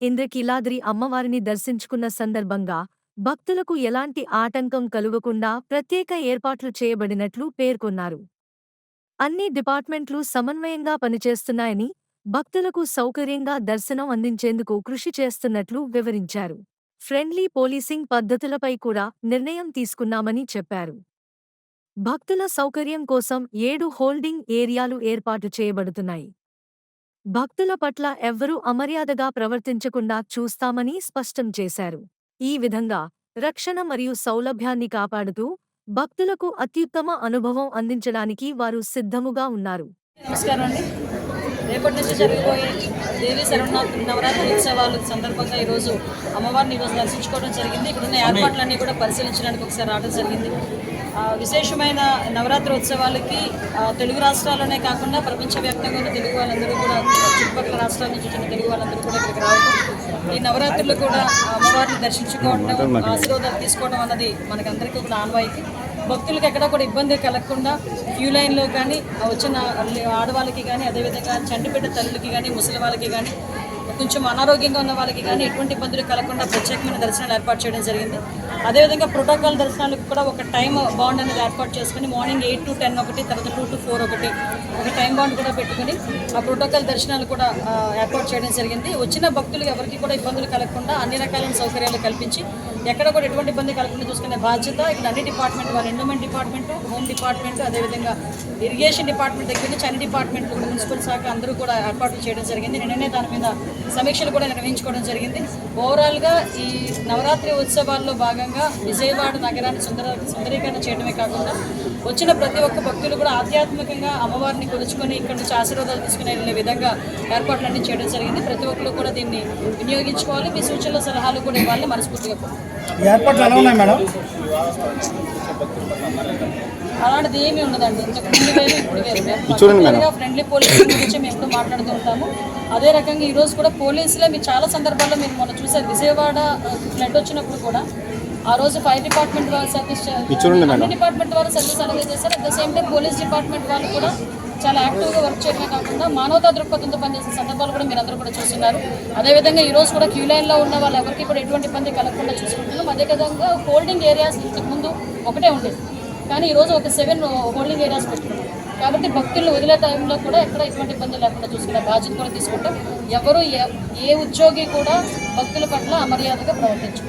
ఇంద్రకీలాద్రి అమ్మవారిని దర్శించుకున్న సందర్భంగా భక్తులకు ఎలాంటి ఆటంకం కలుగకుండా ప్రత్యేక ఏర్పాట్లు చేయబడినట్లు పేర్కొన్నారు. అన్ని డిపార్ట్మెంట్లు సమన్వయంగా పనిచేస్తున్నాయని, భక్తులకు సౌకర్యంగా దర్శనం అందించేందుకు కృషి చేస్తున్నట్లు వివరించారు. ఫ్రెండ్లీ పోలీసింగ్ పద్ధతులపై కూడా నిర్ణయం తీసుకున్నామని చెప్పారు. భక్తుల సౌకర్యం కోసం 7 హోల్డింగ్ ఏరియాలు ఏర్పాటు చేయబడుతున్నాయి. భక్తుల పట్ల ఎవ్వరూ అమర్యాదగా ప్రవర్తించకుండా చూస్తామని స్పష్టం చేశారు. ఈ విధంగా రక్షణ మరియు సౌలభ్యాన్ని కాపాడుతూ భక్తులకు అత్యుత్తమ అనుభవం అందించడానికి వారు సిద్ధముగా ఉన్నారు. నమస్కారం అండి. రేపటి నుంచి జరిగిపోయే దేవీ నవరాత్రి ఉత్సవాల సందర్భంగా ఈరోజు అమ్మవారిని దర్శించుకోవడం జరిగింది. ఇక్కడ ఉన్న ఏర్పాట్లన్నీ కూడా పరిశీలించడానికి ఒకసారి రావడం జరిగింది. విశేషమైన నవరాత్రి ఉత్సవాలకి తెలుగు రాష్ట్రాల్లోనే కాకుండా ప్రపంచవ్యాప్తంగా ఉన్న తెలుగు వాళ్ళందరూ కూడా, చుట్టుపక్కల రాష్ట్రాల నుంచి వచ్చిన తెలుగు వాళ్ళందరూ కూడా ఇక్కడికి రావడం, ఈ నవరాత్రులు కూడా అమ్మవారిని దర్శించుకోవడం, ఆశీర్వాదాలు తీసుకోవడం అన్నది మనకందరికీ కూడా ఆన్వాయితీ. భక్తులకు ఎక్కడ కూడా ఇబ్బంది కలగకుండా క్యూ లైన్లో కానీ వచ్చిన ఆడవాళ్ళకి కానీ, అదేవిధంగా చంటిబిడ్డ తల్లులకి కానీ, ముసలి వాళ్ళకి కానీ, కొంచెం అనారోగ్యంగా ఉన్న వాళ్ళకి కానీ ఎటువంటి ఇబ్బందులు కలగకుండా ప్రత్యేకమైన దర్శనాలు ఏర్పాటు చేయడం జరిగింది. అదేవిధంగా ప్రోటోకాల్ దర్శనాలకు కూడా ఒక టైం బాండ్ అనేది ఏర్పాటు చేసుకుని మార్నింగ్ 8 to 10 ఒకటి, తర్వాత 2 to 4 ఒకటి, ఒక టైం బాండ్ కూడా పెట్టుకుని ఆ ప్రోటోకాల్ దర్శనాలు కూడా ఏర్పాటు చేయడం జరిగింది. వచ్చిన భక్తులకు ఎవరికి కూడా ఇబ్బందులు కలగకుండా అన్ని రకాలైన సౌకర్యాలు కల్పించి ఎక్కడ కూడా ఎటువంటి ఇబ్బంది కలగకుండా చూసుకునే బాధ్యత ఇక్కడ అన్ని డిపార్ట్మెంట్ వాళ్ళు, ఎండోమెంట్ డిపార్ట్మెంట్, హోమ్ డిపార్ట్మెంట్, అదేవిధంగా ఇరిగేషన్ డిపార్ట్మెంట్ దగ్గర నుంచి అన్ని డిపార్ట్మెంట్లు కూడా, మున్సిపల్ శాఖ అందరూ కూడా ఏర్పాట్లు చేయడం జరిగింది. నిన్ననే దాని మీద సమీక్షలు కూడా నిర్వహించుకోవడం జరిగింది. ఓవరాల్గా ఈ నవరాత్రి ఉత్సవాల్లో భాగంగా విజయవాడ నగరాన్ని సుందరీకరణ చేయడమే కాకుండా వచ్చిన ప్రతి ఒక్క భక్తులు కూడా ఆధ్యాత్మికంగా అమ్మవారిని కొలుచుకొని ఇక్కడ నుంచి ఆశీర్వాదాలు తీసుకుని వెళ్ళే విధంగా ఏర్పాట్లన్నీ చేయడం జరిగింది. ప్రతి ఒక్కరు కూడా దీన్ని వినియోగించుకోవాలి. మీ సూచనల సలహాలు కూడా ఇవ్వాలని మనస్ఫూర్తిగా అలాంటిది ఏమీ ఉండదండి. ఇంతకు ముందు వేరు, ఇప్పుడు వేరు. ఫ్రెండ్లీ పోలీసింగ్ గురించి మేము ఎప్పుడు మాట్లాడుతూ ఉంటాము. అదే రకంగా ఈరోజు కూడా పోలీసులే మీరు చాలా సందర్భాల్లో మీరు మొన్న చూసారు, విజయవాడ ఫ్లడ్ వచ్చినప్పుడు కూడా ఆ రోజు ఫైర్ డిపార్ట్మెంట్ వాళ్ళు సర్వీస్, అన్ని డిపార్ట్మెంట్ వాళ్ళు సర్వీస్ అలాగే చేశారు. At the same time police department వాళ్ళు కూడా చాలా యాక్టివ్గా వర్క్ చేయడమే కాకుండా మానవతా దృక్పథంతో పనిచేసే సందర్భాలు కూడా మీరు అందరూ కూడా చూస్తున్నారు. అదేవిధంగా ఈరోజు కూడా క్యూ లైన్లో ఉన్న వాళ్ళు ఎవరికి కూడా ఎటువంటి ఇబ్బంది కలగకుండా చూసుకుంటున్నాం. అదేవిధంగా హోల్డింగ్ ఏరియాస్ ఇంతకుముందు ఒకటే ఉండేది, కానీ ఈరోజు ఒక 7 హోల్డింగ్ ఏరియాస్ పెట్టుకున్నాం. కాబట్టి భక్తులను వదిలే టైంలో కూడా ఎక్కడ ఎటువంటి ఇబ్బంది లేకుండా చూసుకునే బాధ్యత కూడా తీసుకుంటాం. ఎవరు ఏ ఉద్యోగి కూడా భక్తుల పట్ల అమర్యాదగా ప్రవర్తించారు.